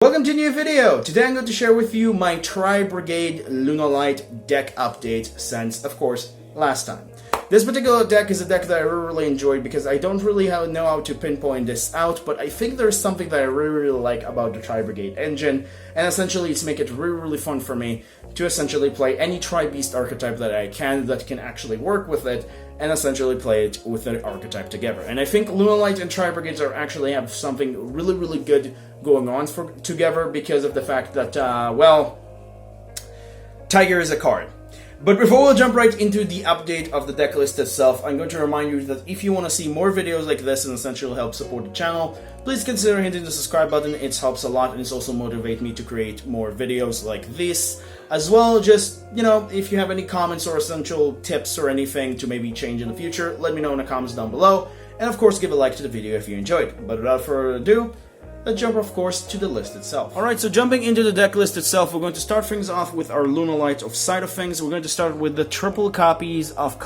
Welcome to a new video! Today I'm going to share with you my Tri-brigade Lunalight deck update since, of course, last time. This particular deck is a deck that I really enjoyed because I don't really know how to pinpoint this out, but I think there's something that I really like about the Tri-brigade engine, and essentially it's make it really fun for me to essentially play any Tri-beast archetype that I can that can actually work with it, and essentially play it with the archetype together. And I think Lunalight and Tri-brigades are actually have something really good going on together because of the fact that, well, Tiger is a card. But before we jump right into the update of the deck list itself, I'm going to remind you that if you want to see more videos like this and essentially help support the channel, please consider hitting the subscribe button. It helps a lot and it's also motivate me to create more videos like this. As well, just, you know, if you have any comments or essential tips or anything to maybe change in the future, let me know in the comments down below. And of course, give a like to the video if you enjoyed. But without further ado, let's jump, of course, to the list itself. Alright, so jumping into the deck list itself, we're going to start things off with our Lunalight of side of things. We're going to start with the triple copies of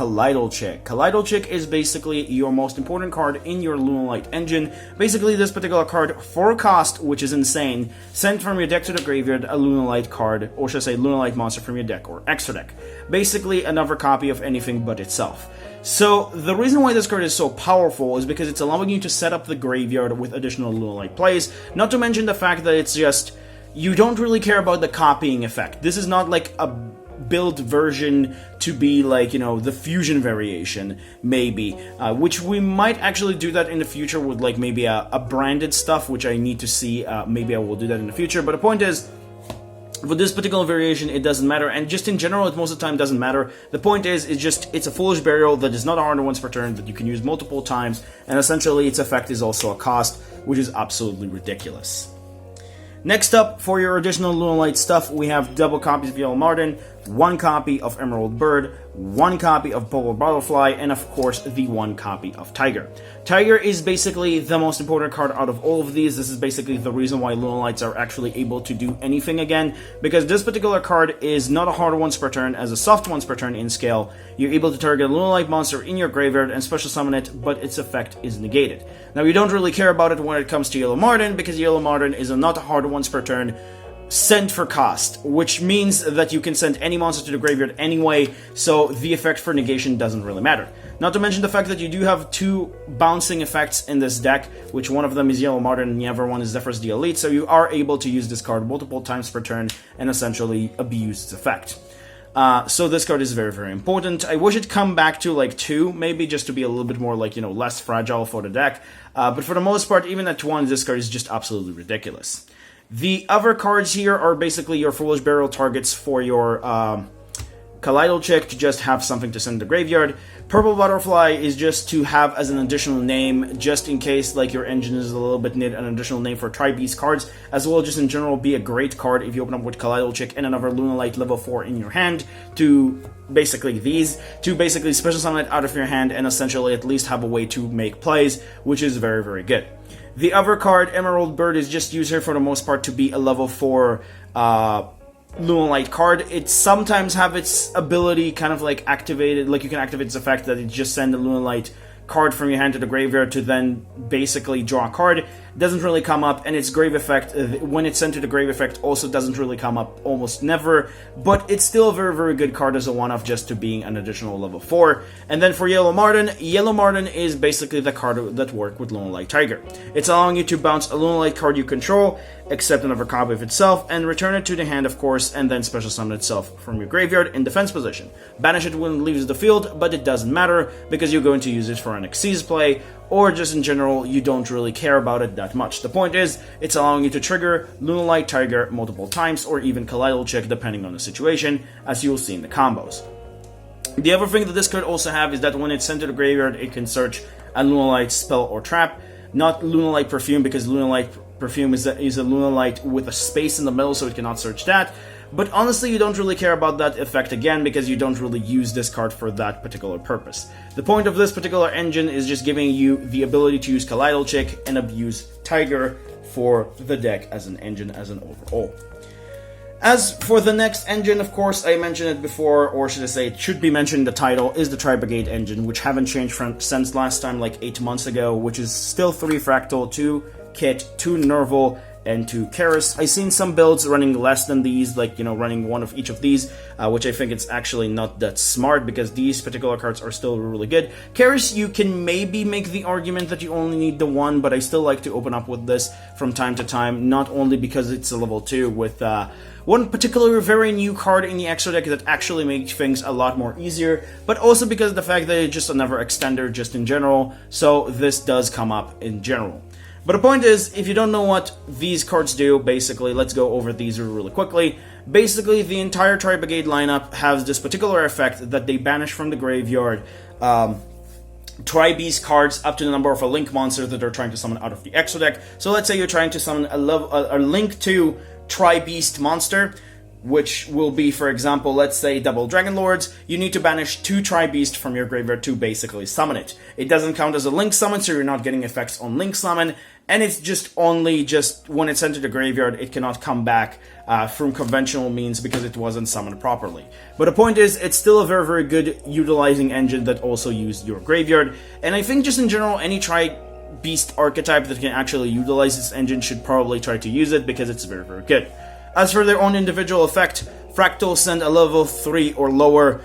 Chick. Chick is basically your most important card in your Lunalight engine. Basically, this particular card, for cost, which is insane, send from your deck to the graveyard a Lunalight card, or should I say Lunalight monster from your deck, or extra deck. Basically, another copy of anything but itself. So, the reason why this card is so powerful is because it's allowing you to set up the graveyard with additional Lunalight plays, not to mention the fact that it's just, you don't really care about the copying effect. This is not like a build version to be like, you know, the fusion variation, maybe, which we might actually do that in the future with like maybe a branded stuff, which I need to see, maybe I will do that in the future, but the point is, for this particular variation, it doesn't matter, and just in general, it most of the time doesn't matter. The point is, it's a Foolish Burial that is not a harder once per turn, that you can use multiple times, and essentially its effect is also a cost, which is absolutely ridiculous. Next up, for your additional Lunalight stuff, we have double copies of Yellow Marten, one copy of Emerald Bird, one copy of Purple Butterfly, and of course, the one copy of Tiger. Tiger is basically the most important card out of all of these. This is basically the reason why Lunalights are actually able to do anything again, because this particular card is not a hard once per turn, as a soft once per turn in scale. You're able to target a Lunalight monster in your graveyard and special summon it, but its effect is negated. Now, you don't really care about it when it comes to Yellow Marten, because Yellow Marten is not a hard once per turn, sent for cost, which means that you can send any monster to the graveyard anyway, so the effect for negation doesn't really matter. Not to mention the fact that you do have two bouncing effects in this deck, which one of them is Yellow Marten and the other one is Zephyrus the Elite, so you are able to use this card multiple times per turn and essentially abuse its effect. So this card is very important. I wish it come back to like 2, maybe, just to be a little bit more like, you know, less fragile for the deck, but for the most part, even at 1, this card is just absolutely ridiculous. The other cards here are basically your Foolish Burial targets for your Chick to just have something to send to the graveyard. Purple Butterfly is just to have as an additional name, just in case like your engine is a little bit need an additional name for Tri-beast cards, as well as just in general be a great card if you open up with Chick and another Lunalight level 4 in your hand to basically special summon it out of your hand and essentially at least have a way to make plays, which is very good. The other card, Emerald Bird, is just used here for the most part to be a level 4 Lunalight card. It sometimes have its ability kind of like activated, like you can activate its effect that it just send a Lunalight card from your hand to the graveyard to then basically draw a card. Doesn't really come up, and its grave effect, when it's sent to the grave effect, also doesn't really come up almost never, but it's still a very good card as a one-off just to being an additional level 4. And then for Yellow Marten is basically the card that works with Lunalight Tiger. It's allowing you to bounce a Lunalight card you control, except another copy of itself, and return it to the hand, of course, and then special summon itself from your graveyard in defense position. Banish it when it leaves the field, but it doesn't matter, because you're going to use it for an Xyz play, or just in general, you don't really care about it that much. The point is, it's allowing you to trigger Lunalight Tiger multiple times, or even Chick, depending on the situation, as you'll see in the combos. The other thing that this card also have is that when it's sent to the graveyard, it can search a Lunalight spell or trap, not Lunalight Perfume, because Lunalight Perfume is a Lunalight with a space in the middle, so it cannot search that. But honestly, you don't really care about that effect again, because you don't really use this card for that particular purpose. The point of this particular engine is just giving you the ability to use Chick and abuse Tiger for the deck as an engine, as an overall. As for the next engine, of course, I mentioned it before, or should I say it should be mentioned in the title, is the Tri-brigade engine, which haven't changed since last time, like 8 months ago, which is still 3 Fractal, 2 Kit, 2 Nerval, and 2 Karis. I've seen some builds running less than these, like, you know, running one of each of these, which I think it's actually not that smart because these particular cards are still really good. Karis, you can maybe make the argument that you only need the 1, but I still like to open up with this from time to time, not only because it's a level 2 with one particular very new card in the extra deck that actually makes things a lot more easier, but also because of the fact that it's just another extender just in general, so this does come up in general. But the point is, if you don't know what these cards do, basically, let's go over these really quickly. Basically, the entire Tri-brigade lineup has this particular effect that they banish from the graveyard Tri-beast cards up to the number of a link monster that they're trying to summon out of the extra deck. So let's say you're trying to summon a link 2 Tri-beast monster, which will be, for example, let's say double Dragon Lords. You need to banish 2 Tri-beast from your graveyard to basically summon it. It doesn't count as a link summon, so you're not getting effects on link summon, and it's just only when it's entered the graveyard, it cannot come back from conventional means because it wasn't summoned properly. But the point is, it's still a very, very good utilizing engine that also used your graveyard, and I think just in general, any Tri-beast archetype that can actually utilize this engine should probably try to use it because it's very, very good. As for their own individual effect, Fractal send a level 3 or lower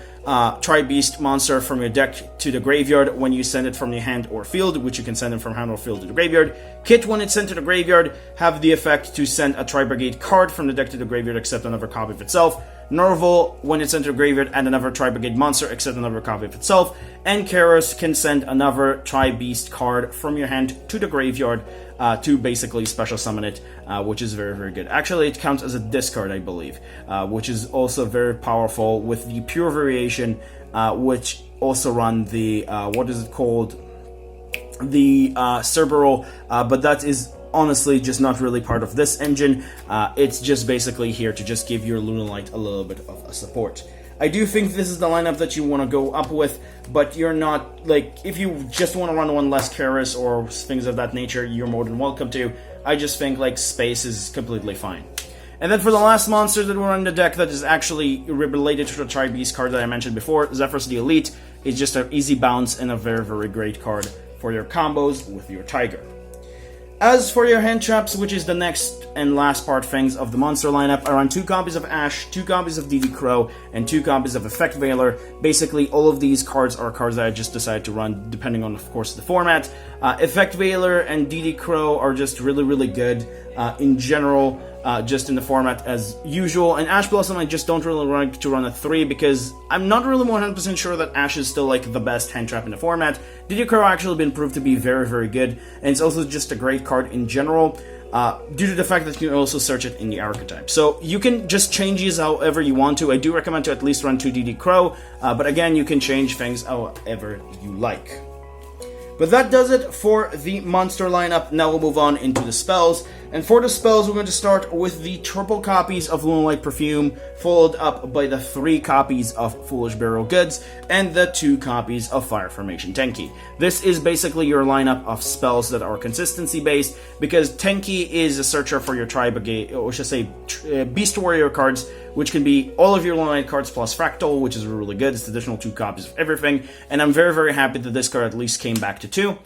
Tri-beast monster from your deck to the graveyard when you send it from your hand or field, which you can send it from hand or field to the graveyard. Kit, when it's sent to the graveyard, have the effect to send a Tri-brigade card from the deck to the graveyard except another copy of itself. Norval, when it's sent to the graveyard, add another Tri-brigade monster except another copy of itself. And Karos can send another Tri-beast card from your hand to the graveyard to basically special summon it, which is very, very good. Actually, it counts as a discard, I believe, which is also very powerful with the pure variation, which also run the, what is it called? The Cerberus, but that is honestly just not really part of this engine. It's just basically here to just give your Lunalight a little bit of a support. I do think this is the lineup that you want to go up with, but you're not, like, if you just want to run one less Karis or things of that nature, you're more than welcome to. I just think, like, space is completely fine. And then for the last monster that we're on the deck that is actually related to the Tri-beast card that I mentioned before, Zephyros the Elite, is just an easy bounce and a very, very great card for your combos with your Tiger. As for your hand traps, which is the next and last part things of the monster lineup, around 2 copies of Ash, 2 copies of DD Crow, and 2 copies of Effect Veiler. Basically, all of these cards are cards that I just decided to run depending on, of course, the format. Effect Veiler and DD Crow are just really, really good in general. Just in the format as usual, and Ash Blossom I just don't really like to run a 3 because I'm not really 100% sure that Ash is still like the best hand trap in the format. DD Crow actually been proved to be very, very good, and it's also just a great card in general due to the fact that you can also search it in the archetype. So you can just change these however you want to. I do recommend to at least run 2 DD Crow, but again, you can change things however you like. But that does it for the monster lineup. Now we'll move on into the spells. And for the spells, we're going to start with the triple copies of Lunalight Perfume, followed up by the 3 copies of Foolish Burial Goods, and the 2 copies of Fire Formation Tenki. This is basically your lineup of spells that are consistency-based, because Tenki is a searcher for your Tri-brigade, or should I say, Beast Warrior cards, which can be all of your Lunalight cards plus Fractal, which is really good. It's additional 2 copies of everything, and I'm very, very happy that this card at least came back to 2.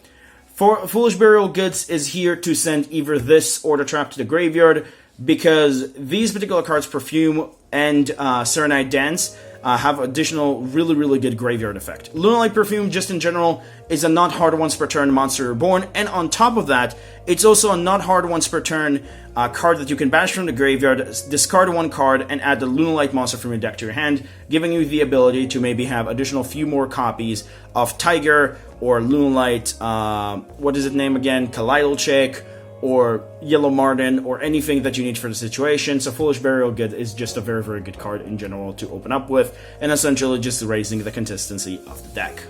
For Foolish Burial Goods is here to send either this or the trap to the graveyard, because these particular cards, Perfume and Serenade Dance, have additional really, really good graveyard effect. Lunalight Perfume, just in general, is a not hard once per turn monster reborn, and on top of that, it's also a not hard once per turn card that you can banish from the graveyard, discard 1 card, and add the Lunalight monster from your deck to your hand, giving you the ability to maybe have additional few more copies of Tiger, or Lunalight, what is its name again, Kaleido Chick, or Yellow Martin, or anything that you need for the situation. So Foolish Burial Good is just a very, very good card in general to open up with, and essentially just raising the consistency of the deck.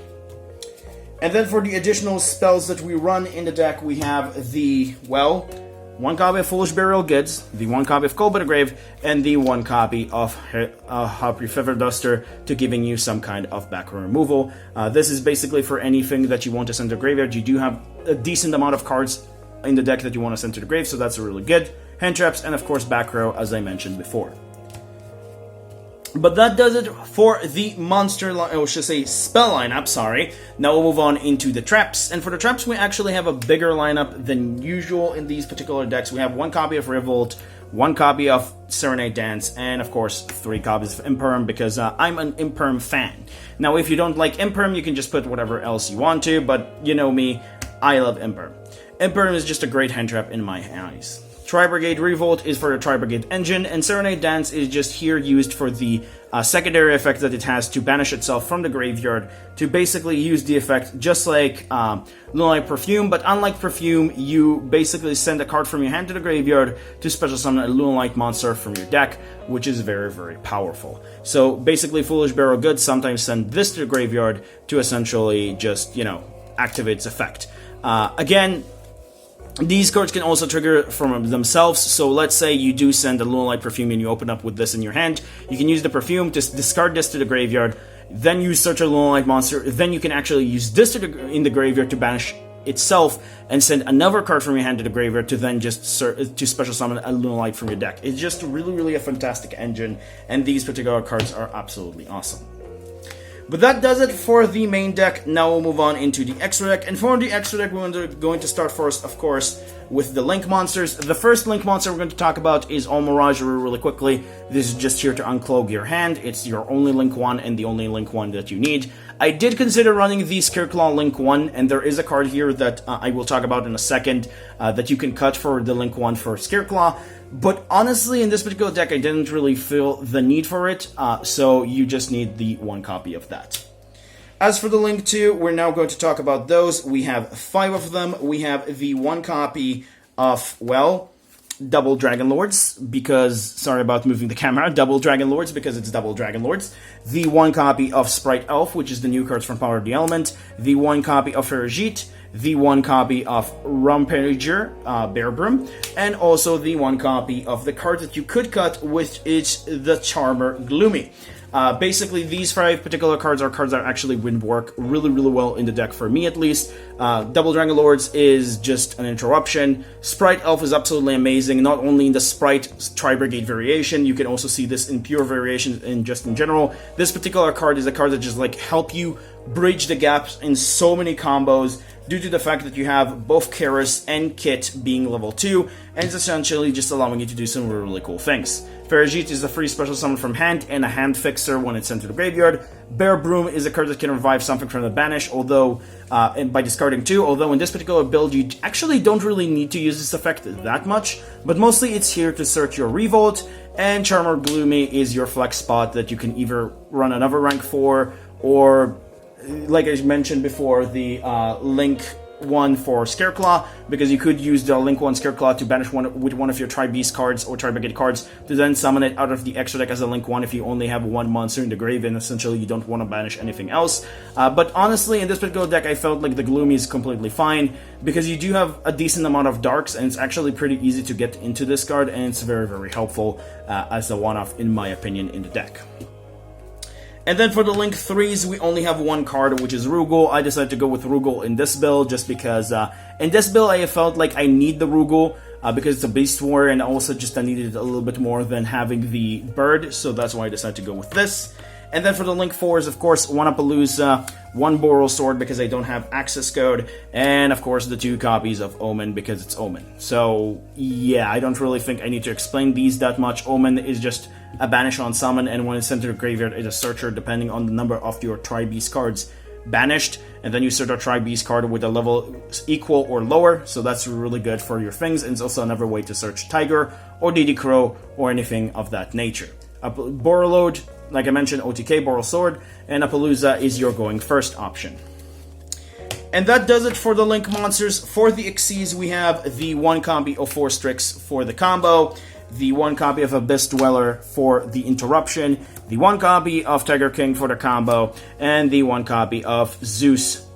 And then for the additional spells that we run in the deck, we have the, well, 1 copy of Foolish Burial Goods, the 1 copy of Cold by the Grave, and the 1 copy of Happy Feather Duster to giving you some kind of background removal. This is basically for anything that you want to send to the graveyard. You do have a decent amount of cards in the deck that you want to send to the grave, so that's really good. Hand traps, and of course back row, as I mentioned before. But that does it for the monster, or should I say spell lineup, sorry. Now we'll move on into the traps. And for the traps, we actually have a bigger lineup than usual in these particular decks. We have one copy of Revolt, one copy of Serenade Dance, and of course 3 copies of Imperm, because I'm an Imperm fan. Now if you don't like Imperm, you can just put whatever else you want to, but you know me, I love Imperm. Imperm is just a great hand trap in my eyes. Tri-brigade Revolt is for the Tri-brigade engine, and Serenade Dance is just here used for the secondary effect that it has to banish itself from the graveyard, to basically use the effect just like Lunalight Perfume, but unlike Perfume, you basically send a card from your hand to the graveyard to special summon a Lunalight monster from your deck, which is very, very powerful. So basically, Foolish Barrel Good sometimes send this to the graveyard to essentially just, you know, activate its effect. Again, these cards can also trigger from themselves, so let's say you do send a Lunalight Perfume and you open up with this in your hand, you can use the Perfume to discard this to the graveyard, then you search a Lunalight monster, then you can actually use this in the graveyard to banish itself and send another card from your hand to the graveyard to then just to special summon a Lunalight from your deck. It's just really, really a fantastic engine, and these particular cards are absolutely awesome. But that does it for the main deck. Now we'll move on into the extra deck. And for the extra deck, we're going to start first, of course, with the Link monsters. The first Link monster we're going to talk about is All Mirage really quickly. This is just here to unclog your hand. It's your only Link 1 and the only Link 1 that you need. I did consider running the Scareclaw Link 1, and there is a card here that I will talk about in a second that you can cut for the Link 1 for Scareclaw. But honestly, in this particular deck, I didn't really feel the need for it, so you just need the 1 copy of that. As for the Link 2, we're now going to talk about those. We have 5 of them. We have the 1 copy of, well, Double Dragon Lords, because, sorry about moving the camera, Double Dragon Lords, because it's Double Dragon Lords. The 1 copy of Sprite Elf, which is the new cards from Power of the Element. The 1 copy of Ferrigit. The 1 copy of Rampager, Bear Broom, and also the 1 copy of the card that you could cut, which is the Charmer Gloomy. Basically, these 5 particular cards are cards that actually would work really, really well in the deck, for me at least. Double Dragon Lords is just an interruption. Sprite Elf is absolutely amazing, not only in the Sprite Tri-brigade variation, you can also see this in pure variation and just in general. This particular card is a card that just like help you bridge the gaps in so many combos, due to the fact that you have both Karis and Kit being level 2, and it's essentially just allowing you to do some really cool things. Ferrigit is a free special summon from hand and a hand fixer when it's sent to the graveyard. Bear Broom is a card that can revive something from the banish, although and by discarding 2, although in this particular build you actually don't really need to use this effect that much, but mostly it's here to search your Revolt, and Charmer Gloomy is your flex spot that you can either run another rank for, or like I mentioned before, the Link 1 for Scareclaw, because you could use the Link 1 Scareclaw to banish with one of your Tri-Beast cards or Tri-brigade cards to then summon it out of the extra deck as a Link 1 if you only have 1 monster in the grave and essentially you don't want to banish anything else. But honestly, in this particular deck, I felt like the Gloomy is completely fine, because you do have a decent amount of darks and it's actually pretty easy to get into this card, and it's very, very helpful as a one-off, in my opinion, in the deck. And then for the Link 3s, we only have 1 card, which is Rugal. I decided to go with Rugal in this build, just because in this build I felt like I need the Rugal, because it's a Beast Warrior, and also just I needed it a little bit more than having the Bird, so that's why I decided to go with this. And then for the Link 4s, of course, 1 Appaloosa, 1 Boral Sword because I don't have access code, and of course the 2 copies of Omen because it's Omen. So yeah, I don't really think I need to explain these that much. Omen is just a banish on summon, and when it's sent to the graveyard, it's a searcher depending on the number of your Tri-Beast cards banished, and then you search a Tri-Beast card with a level equal or lower, so that's really good for your things, and it's also another way to search Tiger or DD Crow or anything of that nature. Borreload, like I mentioned, OTK, Boral Sword, and Appaloosa is your going first option. And that does it for the Link monsters. For the Xyz, we have the 1 copy of 4 Strix for the combo, the 1 copy of Abyss Dweller for the interruption, the 1 copy of Tiger King for the combo, and the 1 copy of Zeus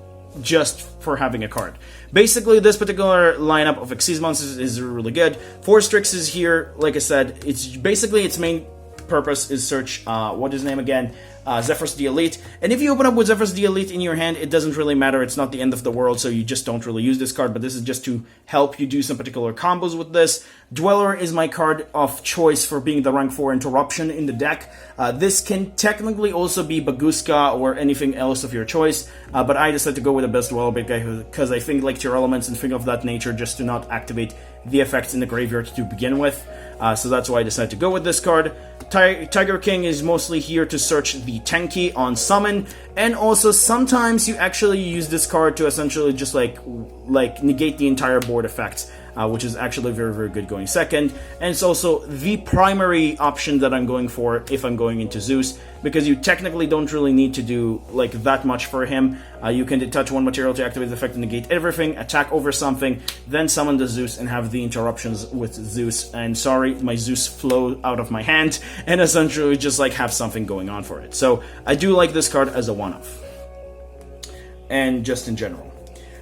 just for having a card. Basically, this particular lineup of Xyz monsters is really good. 4 Strix is here, like I said, it's basically its main purpose is search, what is his name again? Zephyrus the Elite. And if you open up with Zephyrus the Elite in your hand, it doesn't really matter. It's not the end of the world, so you just don't really use this card. But this is just to help you do some particular combos with this. Dweller is my card of choice for being the rank 4 interruption in the deck. This can technically also be Baguska or anything else of your choice. But I decided to go with the best Dweller because I think like Tier Elements and things of that nature just do not activate the effects in the graveyard to begin with. So that's why I decided to go with this card. Tiger King is mostly here to search the Tenki on summon, and also sometimes you actually use this card to essentially just like negate the entire board effects, which is actually very, very good going second. And it's also the primary option that I'm going for if I'm going into Zeus, because you technically don't really need to do like that much for him. You can detach one material to activate the effect and negate everything, attack over something, then summon the Zeus and have the interruptions with Zeus. And sorry, my Zeus flow out of my hand and essentially just like have something going on for it. So I do like this card as a one-off. And just in general.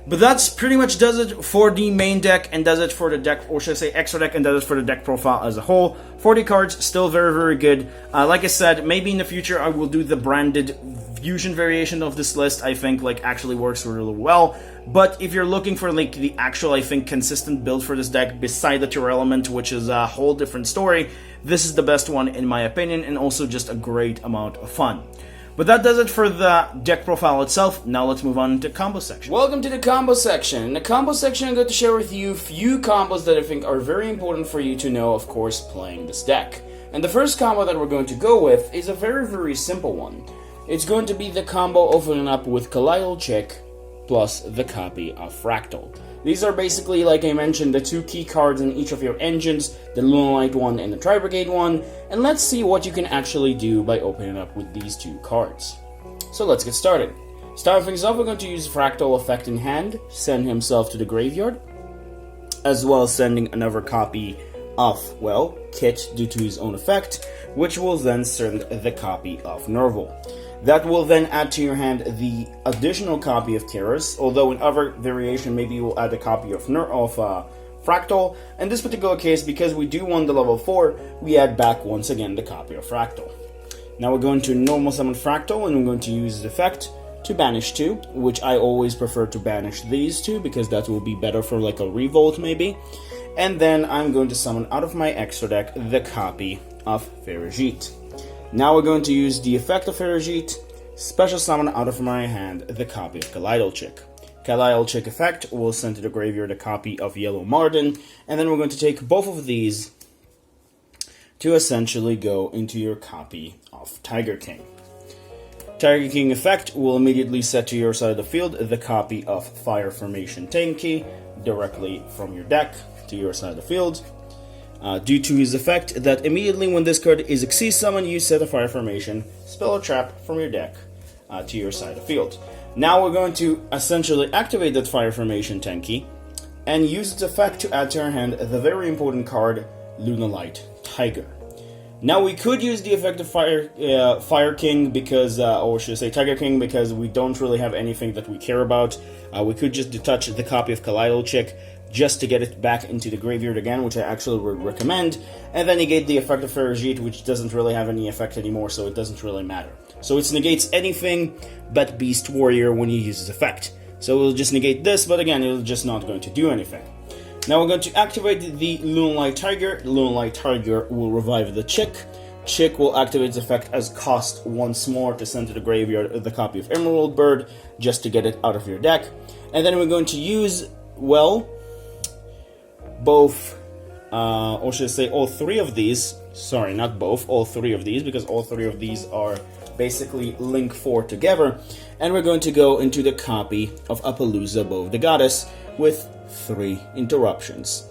But that's pretty much does it for the main deck and does it for the deck, or should I say extra deck, and does it for the deck profile as a whole. 40 cards, still very, very good. Like I said, maybe in the future I will do the branded fusion variation of this list. I think like actually works really well. But if you're looking for like the actual, I think, consistent build for this deck beside the Tier Element, which is a whole different story, this is the best one in my opinion, and also just a great amount of fun. But that does it for the deck profile itself. Now let's move on to combo section. Welcome to the combo section. In the combo section, I'm going to share with you a few combos that I think are very important for you to know, of course, playing this deck. And the first combo that we're going to go with is a very, very simple one. It's going to be the combo opening up with Colloidal Chick plus the copy of Fractal. These are basically, like I mentioned, the two key cards in each of your engines, the Lunalight one and the Tri-brigade one, and let's see what you can actually do by opening up with these two cards. So let's get started. Starting things off, we're going to use Fractal effect in hand, send himself to the graveyard, as well as sending another copy of, well, Kit due to his own effect, which will then send the copy of Nerval. That will then add to your hand the additional copy of Terrace, although in other variation maybe you will add a copy of Fractal. In this particular case, because we do want the level 4, we add back once again the copy of Fractal. Now we're going to normal summon Fractal, and we're going to use the effect to banish 2, which I always prefer to banish these 2, because that will be better for like a revolt maybe. And then I'm going to summon out of my extra deck the copy of Ferrigit. Now we're going to use the effect of Ferrigit, special summon out of my hand the copy of Colloidal Chick. Colloidal Chick effect will send to the graveyard a copy of Yellow Marden, and then we're going to take both of these to essentially go into your copy of Tiger King. Tiger King effect will immediately set to your side of the field the copy of Fire Formation Tenki directly from your deck to your side of the field. Due to his effect, that immediately when this card is Xyz summoned, you set a Fire Formation, spell or trap from your deck to your side of the field. Now we're going to essentially activate that Fire Formation Tenki and use its effect to add to our hand the very important card Lunalight Tiger. Now we could use the effect of Fire King because, or should I say Tiger King, because we don't really have anything that we care about. We could just detach the copy of Colloidal Chick just to get it back into the graveyard again, which I actually would recommend, and then negate the effect of Ferrigit, which doesn't really have any effect anymore, so it doesn't really matter. So it negates anything but Beast Warrior when you use its effect. So we'll just negate this, but again, it's just not going to do anything. Now we're going to activate the Lunalight Tiger. Lunalight Tiger will revive the Chick. Chick will activate its effect as cost once more to send to the graveyard the copy of Emerald Bird, just to get it out of your deck. And then we're going to use, well, both, or should I say all 3 of these, sorry, not both, all 3 of these, because all 3 of these are basically link 4 together, and we're going to go into the copy of Appaloosa, Bow of the Goddess, with 3 interruptions.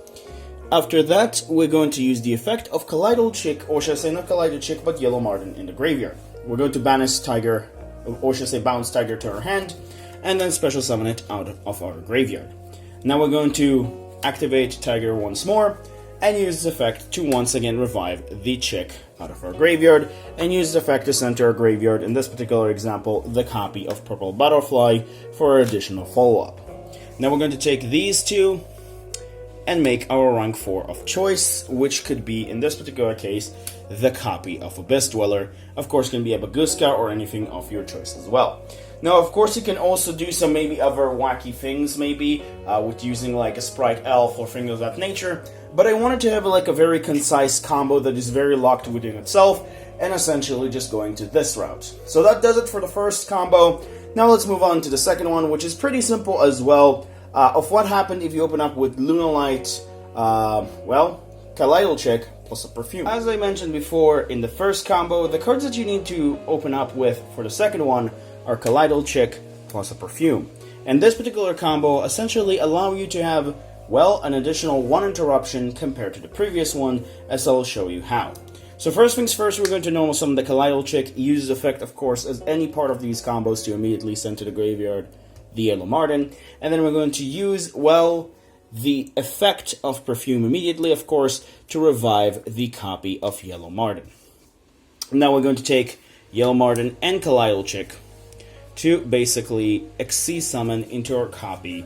After that, we're going to use the effect of Colloidal Chick, or should I say not Colloidal Chick, but Yellow Marden in the graveyard. We're going to banish Tiger, or should I say bounce Tiger to our hand, and then special summon it out of our graveyard. Now we're going to activate Tiger once more, and use this effect to once again revive the Chick out of our graveyard, and use the effect to send to our graveyard, in this particular example, the copy of Purple Butterfly for additional follow-up. Now we're going to take these 2, and make our rank 4 of choice, which could be, in this particular case, the copy of Abyss Dweller. Of course, can be a Baguska or anything of your choice as well. Now, of course, you can also do some maybe other wacky things, maybe, with using like a Sprite Elf or things of that nature, but I wanted to have like a very concise combo that is very locked within itself, and essentially just going to this route. So that does it for the first combo. Now let's move on to the second one, which is pretty simple as well, of what happened if you open up with Lunalight, well, Kaleido Chick plus a perfume. As I mentioned before in the first combo, the cards that you need to open up with for the second one are Kaleido Chick plus a perfume. And this particular combo essentially allow you to have, well, an additional 1 interruption compared to the previous one, as I'll show you how. So first things first, we're going to normal summon the Kaleido Chick. Uses effect, of course, as any part of these combos to immediately send to the graveyard the Yellow Marten. And then we're going to use, well, the effect of Perfume immediately, of course, to revive the copy of Yellow Marten. Now we're going to take Yellow Marten and Kaleido Chick to basically Xyz summon into our copy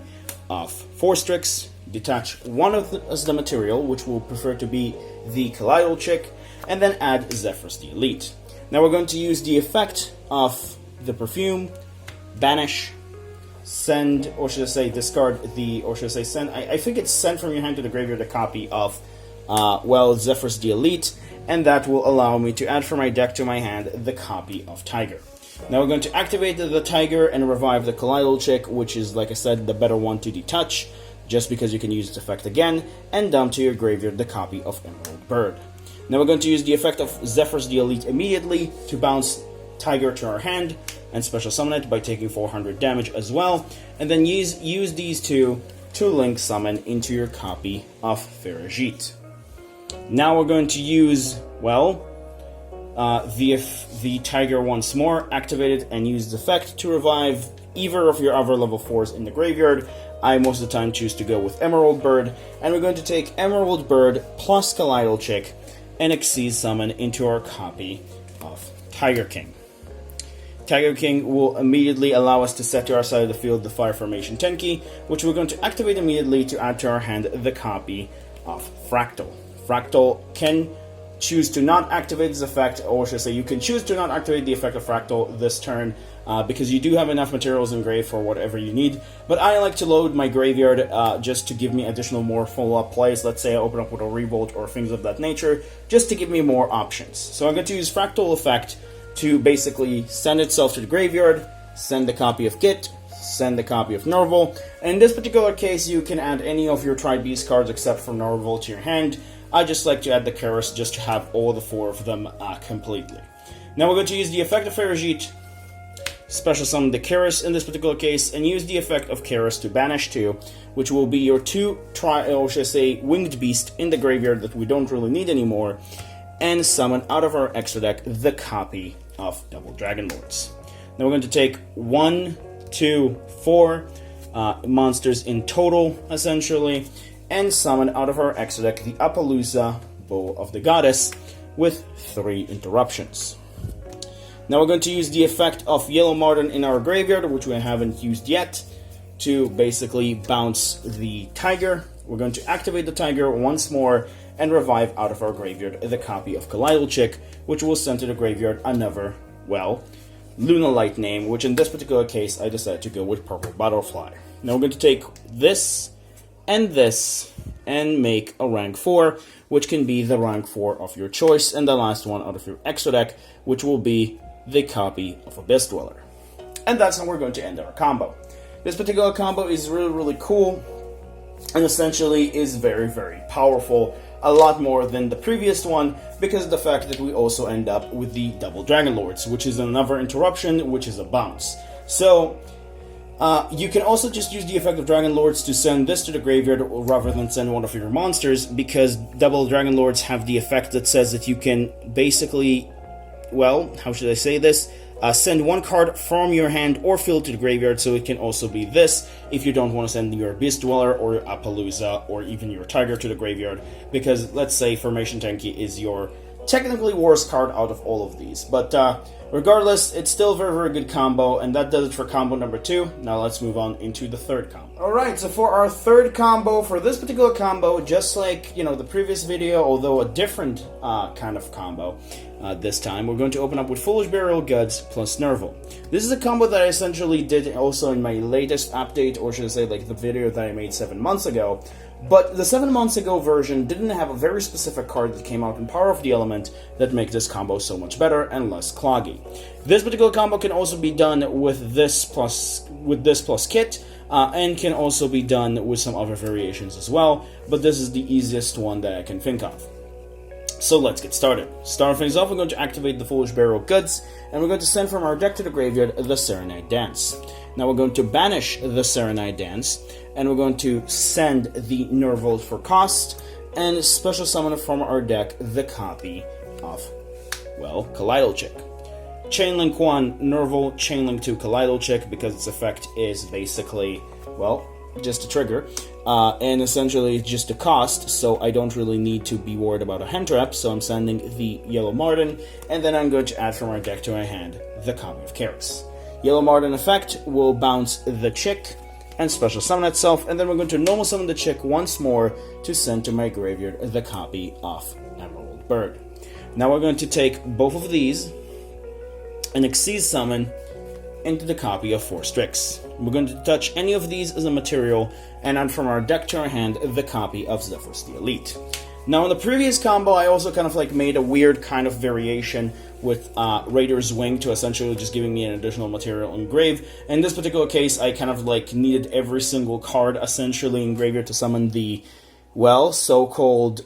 of Forstrix, detach one of as the material, which we'll prefer to be the Kaleido Chick, and then add Zephyrus the Elite. Now we're going to use the effect of the Perfume, banish, send, or should I say discard the, or should I say send, I think it's send from your hand to the graveyard a copy of, well, Zephyrus the Elite, and that will allow me to add from my deck to my hand the copy of Tiger. Now we're going to activate the Tiger and revive the Kaleido Chick, which is, like I said, the better one to detach, just because you can use its effect again, and dump to your graveyard the copy of Emerald Bird. Now we're going to use the effect of Zephyrus the Elite immediately to bounce Tiger to our hand, and special summon it by taking 400 damage as well, and then use these two to link summon into your copy of Ferajit. Now we're going to use, well, the Tiger once more, activate it, and use the effect to revive either of your other level 4s in the graveyard. I most of the time choose to go with Emerald Bird, and we're going to take Emerald Bird plus Kaleido Chick and Xyz summon into our copy of Tiger King. Tiger King will immediately allow us to set to our side of the field the Fire Formation Tenki, which we're going to activate immediately to add to our hand the copy of Fractal. Fractal can choose to not activate this effect, or should I say you can choose to not activate the effect of Fractal this turn, because you do have enough materials in grave for whatever you need, but I like to load my graveyard just to give me additional more follow-up plays. Let's say I open up with a Revolt or things of that nature, just to give me more options. So I'm going to use Fractal effect to basically send itself to the graveyard, send the copy of Kit, send the copy of Norval, and in this particular case you can add any of your Tri-Beast cards except for Norval to your hand. I just like to add the Karis just to have all the 4 of them completely. Now we're going to use the effect of Ferajit, special summon the Karis in this particular case, and use the effect of Karis to banish 2, which will be your 2 or should I say winged beast in the graveyard that we don't really need anymore, and summon out of our extra deck the copy of Double Dragon Lords. Now we're going to take 1, 2, 4 monsters in total, essentially, and summon out of our extra deck the Appaloosa Bow of the Goddess with 3 interruptions. Now we're going to use the effect of Yellow Marten in our graveyard, which we haven't used yet, to basically bounce the Tiger. We're going to activate the Tiger once more and revive out of our graveyard the copy of Kaleido Chick, which will send to the graveyard another, well, Lunalight name, which in this particular case I decided to go with Purple Butterfly. Now we're going to take this and make a rank 4, which can be the rank 4 of your choice, and the last one out of your extra deck, which will be the copy of Abyss Dweller. And that's how we're going to end our combo. This particular combo is really, really cool, and essentially is very, very powerful. A lot more than the previous one, because of the fact that we also end up with the Double Dragon Lords, which is another interruption, which is a bounce. So, you can also just use the effect of Dragon Lords to send this to the graveyard rather than send one of your monsters, because Double Dragon Lords have the effect that says that you can basically, well, how should I say this? Send one card from your hand or field to the graveyard, so it can also be this if you don't want to send your Abyss Dweller or your Appaloosa or even your Tiger to the graveyard, because let's say Formation Tenki is your technically worst card out of all of these. But regardless, it's still a very, very good combo, and that does it for combo number 2. Now let's move on into the third combo. Alright, so for our third combo, for this particular combo, just like, you know, the previous video, although a different kind of combo, this time, we're going to open up with Foolish Burial Goods plus Nerval. This is a combo that I essentially did also in my latest update, or should I say, like, the video that I made 7 months ago. But the 7 months ago version didn't have a very specific card that came out in Power of the Element that makes this combo so much better and less cloggy. This particular combo can also be done with this plus kit, and can also be done with some other variations as well, but this is the easiest one that I can think of. So let's get started. Starting things off, we're going to activate the Foolish Burial Goods, and we're going to send from our deck to the graveyard the Serenade Dance. Now we're going to banish the Serenade Dance, and we're going to send the Nerval for cost, and special summon from our deck the copy of, well, Kaleido Chick. Chainlink 1 Nerval, Chainlink 2 Kaleido Chick, because its effect is basically, well, just a trigger, and essentially just a cost, so I don't really need to be worried about a hand trap, so I'm sending the Yellow Marten, and then I'm going to add from our deck to my hand the copy of Karis. Yellow Marten effect will bounce the Chick and special summon itself, and then we're going to normal summon the Chick once more to send to my graveyard the copy of Emerald Bird. Now we're going to take both of these and Xyz summon into the copy of 4 Strix. We're going to touch any of these as a material, and add from our deck to our hand the copy of Zephrys the Elite. Now in the previous combo, I also kind of like made a weird kind of variation with Raider's Wing to essentially just giving me an additional material engraved. In this particular case, I kind of like needed every single card essentially in graveyard to summon the, well, so-called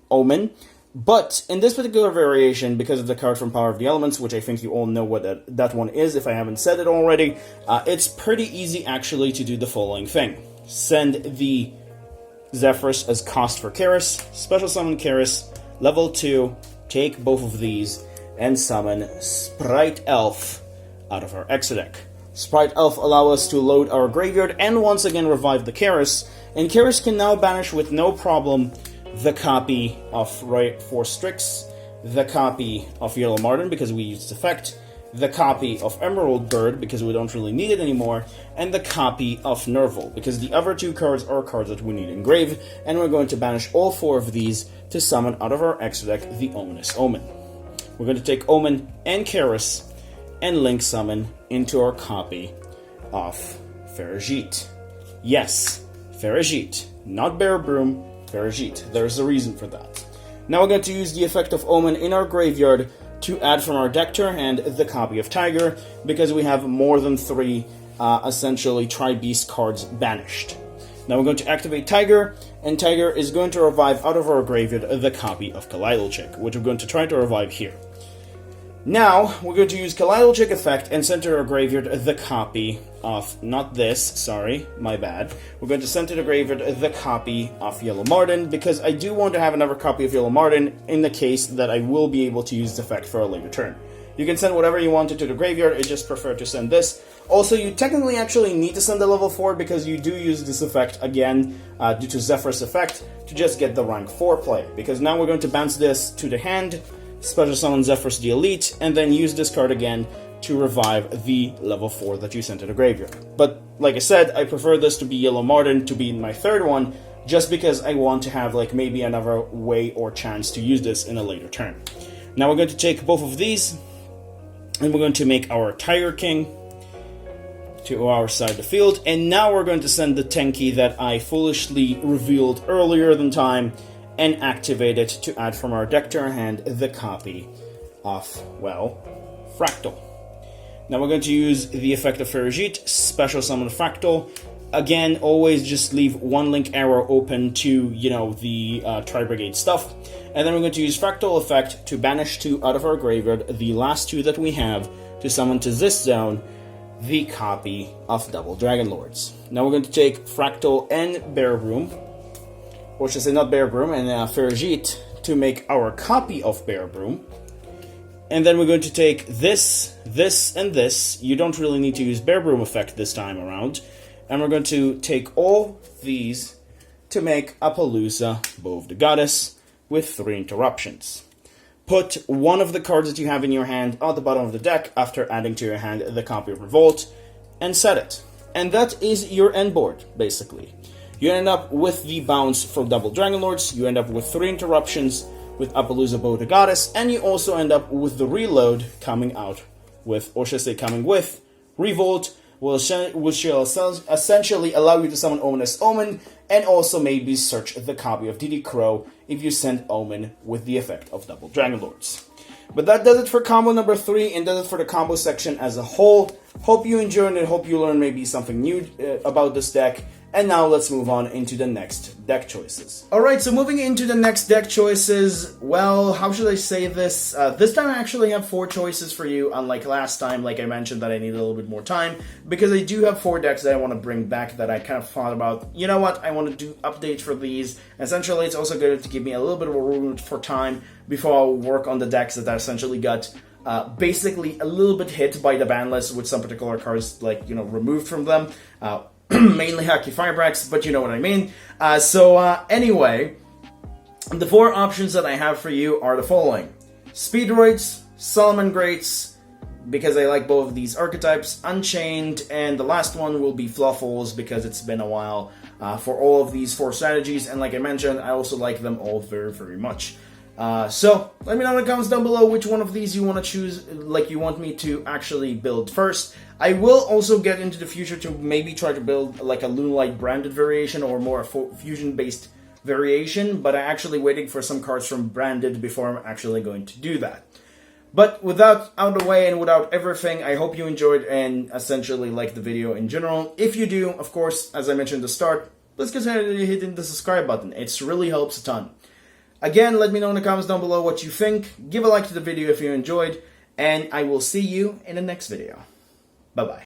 Omen. But in this particular variation, because of the card from Power of the Elements, which I think you all know what that one is if I haven't said it already, it's pretty easy actually to do the following thing. Send the Zephrys as cost for Karis, special summon Karis, level 2, take both of these, and summon Sprite Elf out of our extra deck. Sprite Elf allow us to load our graveyard and once again revive the Karis, and Karis can now banish with no problem the copy of 4 Strix, the copy of Yellow Marten because we used effect, the copy of Emerald Bird because we don't really need it anymore, and the copy of Nerval because the other 2 cards are cards that we need engraved, and we're going to banish all 4 of these to summon out of our extra deck the Ominous Omen. We're going to take Omen and Karis and link summon into our copy of Ferajit. Yes, Ferajit, not Bear Broom, Ferajit. There's a reason for that. Now we're going to use the effect of Omen in our graveyard to add from our deck to our hand the copy of Tiger, because we have more than 3 essentially Tri-Beast cards banished. Now we're going to activate Tiger, and Tiger is going to revive out of our graveyard the copy of Kaleido Chick, which we're going to try to revive here. Now, we're going to use Kaleido Chick effect and send to our graveyard the copy of, not this, sorry, my bad. We're going to send to the graveyard the copy of Yellow Marten, because I do want to have another copy of Yellow Marten in the case that I will be able to use the effect for a later turn. You can send whatever you wanted to the graveyard, I just prefer to send this. Also, you technically actually need to send a level 4 because you do use this effect again due to Zephyr's effect to just get the rank 4 play, because now we're going to bounce this to the hand, special summon Zephrys the Elite, and then use this card again to revive the level 4 that you sent to the graveyard. But, like I said, I prefer this to be Yellow Marten to be in my third one, just because I want to have, like, maybe another way or chance to use this in a later turn. Now we're going to take both of these, and we're going to make our Tiger King to our side of the field, and now we're going to send the Tenki that I foolishly revealed earlier than time, and activate it to add from our deck to our hand the copy of, well, Fractal. Now we're going to use the effect of Ferajit, special summon Fractal. Again, always just leave one link arrow open to, you know, the Tri-brigade stuff. And then we're going to use Fractal effect to banish 2 out of our graveyard, the last 2 that we have, to summon to this zone the copy of Double Dragon Lords. Now we're going to take Fractal and Bear Broom, or should I say not Bear Broom, and Ferajit to make our copy of Bear Broom. And then we're going to take this, this, and this. You don't really need to use Bear Broom effect this time around. And we're going to take all these to make Appaloosa, Bow of the Goddess, with 3 interruptions. put one of the cards that you have in your hand at the bottom of the deck after adding to your hand the copy of Revolt, and set it. And that is your end board, basically. You end up with the bounce for Double Dragon Lords, you end up with 3 interruptions with Appaloosa Bow the Goddess, and you also end up with the reload coming out with, or should I say coming with, Revolt, which will essentially allow you to summon Omen as Omen, and also maybe search the copy of DD Crow if you send Omen with the effect of Double Dragon Lords. But that does it for combo number 3, and does it for the combo section as a whole. Hope you enjoyed and hope you learned maybe something new about this deck. And now let's move on into the next deck choices. Alright, so moving into the next deck choices, well, how should I say this? This time I actually have 4 choices for you, unlike last time, like I mentioned that I need a little bit more time, because I do have 4 decks that I want to bring back that I kind of thought about, you know what, I want to do updates for these. Essentially, it's also good to give me a little bit of a room for time before I work on the decks that I essentially got basically a little bit hit by the ban list with some particular cards, like, you know, removed from them. Mainly Hacky Firebracks, but you know what I mean. Anyway, the 4 options that I have for you are the following. Speedroids, Solomon Greats, because I like both of these archetypes, Unchained, and the last one will be Fluffles, because it's been a while for all of these 4 strategies, and like I mentioned, I also like them all very, very much. So, let me know in the comments down below which one of these you want to choose, like you want me to actually build first. I will also get into the future to maybe try to build like a Lunalight branded variation or more fusion-based variation, but I'm actually waiting for some cards from branded before I'm actually going to do that. But with that out of the way and without everything, I hope you enjoyed and essentially liked the video in general. If you do, of course, as I mentioned at the start, let's consider hitting the subscribe button. It really helps a ton. Again, let me know in the comments down below what you think. Give a like to the video if you enjoyed, and I will see you in the next video. Bye-bye.